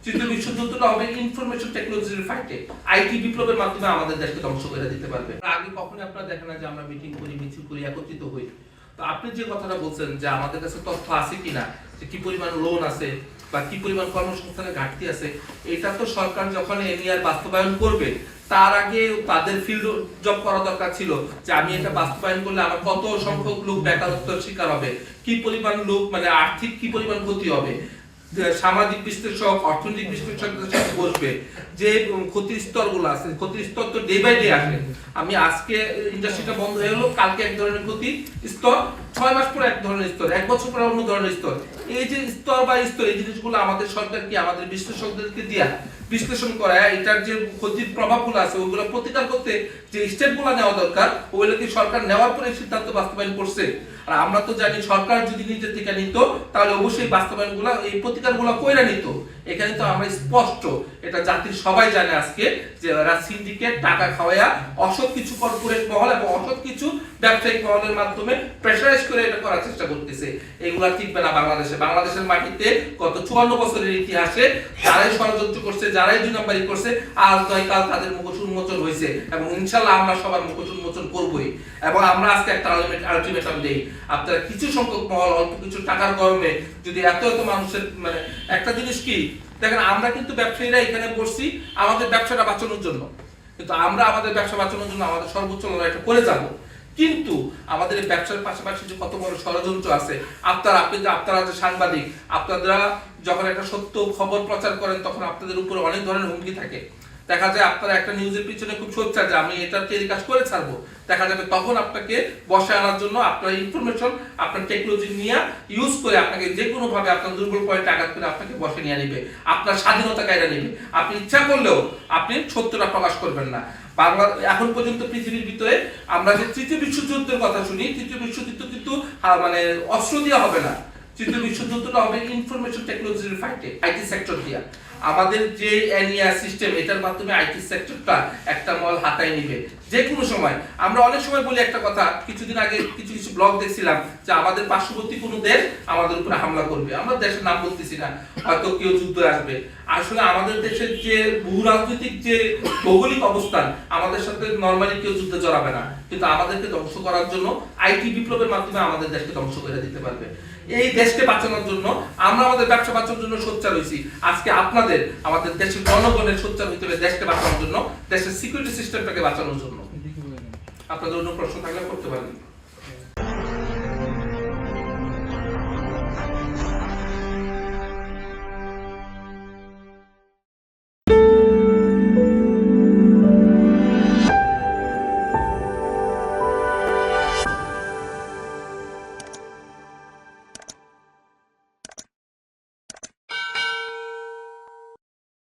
তৃতীয় বিশ্বযুদ্ধটা হবে ইনফরমেশন টেকনোলজির ফাইটে, আইটি বিপ্লবের মাধ্যমে আমাদের দেশকে ধ্বংস করে দিতে পারবে। আগে কখনোই আপনারা দেখেন না যে আমরা মিটিং করি, মিছিল করি, একত্রিত হই। তো আপনি যে কথাটা বলছেন যে আমাদের কাছে তথ্য আছে কিনা, যে কি পরিমাণ লোন আছে বা কি পরিমাণ কর্মসংস্থানের ঘাটতি আছে, এটা তো সরকার যখন এনইআর বাস্তবায়ন করবে তার আগে তাদের ফিল্ড জব করা দরকার ছিল যে আমি এটা বাস্তবায়ন করলে আমার কত সংখ্যক লোক বেকারত্বের শিকার হবে, কি পরিমাণ লোক মানে আর্থিক কি পরিমাণ ক্ষতি হবে, সামাজিক বিশ্লেষক, অর্থনৈতিক বিশ্লেষকদের সাথে বসবে, যে ক্ষতির স্তরগুলো আছে, ক্ষতির স্তর তো ডে বাই ডে আসে। আমি আজকে ইন্ডাস্ট্রিটা বন্ধ হয়ে গেল, কালকে এক ধরনের ক্ষতি স্তর, 6 মাস পরে এক ধরনের স্তর, 1 বছর পরে অন্য ধরনের স্তর। এই যে স্তর বা স্তর, এই জিনিসগুলো আমাদের সরকার কি আমাদের বিশ্লেষকদেরকে দিয়া বিশ্লেষণ করায় এটার যে ক্ষতির প্রভাবগুলো আছে ওগুলো প্রতিকার করতে যে স্টেপগুলো নেওয়া দরকার ওগুলো কি সরকার নেওয়ার পরে সিদ্ধান্ত বাস্তবায়ন করছে? আর আমরা তো জানি সরকার যদি নিজের থেকে নিত তাহলে অবশ্যই বাস্তবায়নগুলো এই প্রতিকারগুলো কইরা নিত। এখানে তো আমরা স্পষ্ট, এটা জাতির সবাই জানে আজকে, যে এরা সিন্ডিকেট টাকা খাওয়ায়া অসৎ কিছু কর্পোরেট মহল এবং অসৎ কিছু ব্যবসায়িক মহলের মাধ্যমে প্রেসারাইজ করে এটা করার চেষ্টা করতেছে। এগুলা ঠিকবে না বাংলাদেশে। বাংলাদেশের মাটিতে গত 54 বছরের ইতিহাসে যারাই ষড়যন্ত্র করছে, যারাই 2 নম্বরই করছে, আজ নয় কাল তাদের মুখোশ উন্মোচন হয়েছে এবং ইনশাআল্লাহ আমরা সবার মুখোশ উন্মোচন করবই। এবং আমরা আজকে একটা আলটিমেটাম দেই, আপনারা কিছু সংখ্যক মহল অল্প কিছু টাকার গরমে যদি এত এত মানুষের মানে একটা জিনিস কি দেখেন, আমরা কিন্তু ব্যবসায়ীরা এখানে বসছি আমাদের ব্যবসাটা বাঁচানোর জন্য, কিন্তু আমরা আমাদের ব্যবসা বাঁচানোর জন্য আমাদের সর্বোচ্চ লড়াইটা করে যাব। কিন্তু আমাদের এই ব্যবসার পাশাপাশি যে কত বড় ষড়যন্ত্র আছে, আপনারা যে সাংবাদিক, আপনারা যখন একটা সত্য খবর প্রচার করেন তখন আপনাদের উপরে অনেক ধরনের হুমকি থাকে। দেখা যায় আপনারা একটা নিউজের পিছনে খুব সোচ্চা যে আমি এটা টেলিকাস্ট করে ছাড়বো, দেখা যাবে তখন আপনাকে বসায় আনার জন্য আপনার ইনফরমেশন, আপনার টেকনোলজি নিয়ে ইউজ করে আপনাকে যে কোনো ভাবে আপনার দুর্বল পয়েন্টে আঘাত করে আপনাকে বসে নিয়ে নিবে, আপনার স্বাধীনতা কায়রা নিবে। আপনি ইচ্ছা করলেও আপনি সত্যটা প্রকাশ করবেন না। বাংলা এখন পর্যন্ত পৃথিবীর ভিতরে আমরা যে তৃতীয় বিশ্বযুদ্ধের কথা শুনি, তৃতীয় বিশ্বযুদ্ধ কিন্তু মানে অস্ত্র দিয়ে হবে না, তৃতীয় বিশ্বযুদ্ধটা হবে ইনফরমেশন টেকনোলজির ফাইটে, আইটি সেক্টর দিয়া। আমাদের যে এনইআর সিস্টেম, এটার মাধ্যমে আইটি সেক্টরটা একটা মল হাতায় নিবে যে কোনো সময়। আমরা অনেক সময় বলি একটা কথা, কিছুদিন আগে কিছু ব্লগ দেখছিলাম যে আমাদের পার্শ্ববর্তী কোনো দেশ আমাদের উপরে হামলা করবে, আমরা দেশের নাম বলতেছি না, হয়তো কেউ যুদ্ধ আসবে। আসলে আমাদের দেশের যে ভূ রাজনৈতিক যে ভৌগোলিক অবস্থান, আমাদের সাথে নরমালি কেউ যুদ্ধে জড়াবে না, কিন্তু আমাদেরকে ধ্বংস করার জন্য আইটি বিপ্লবের মাধ্যমে আমাদের দেশকে ধ্বংস করে দিতে পারবে। এই দেশকে বাঁচানোর জন্য আমরা আমাদের ব্যবসা বাঁচানোর জন্য সোচ্চার হয়েছি। আজকে আপনাদের আমাদের দেশের জনগণের সোচ্চার হইতে হবে দেশকে বাঁচানোর জন্য, দেশের সিকিউরিটি সিস্টেমটাকে বাঁচানোর জন্য। আপনাদের অন্য প্রশ্ন থাকলে করতে পারেন।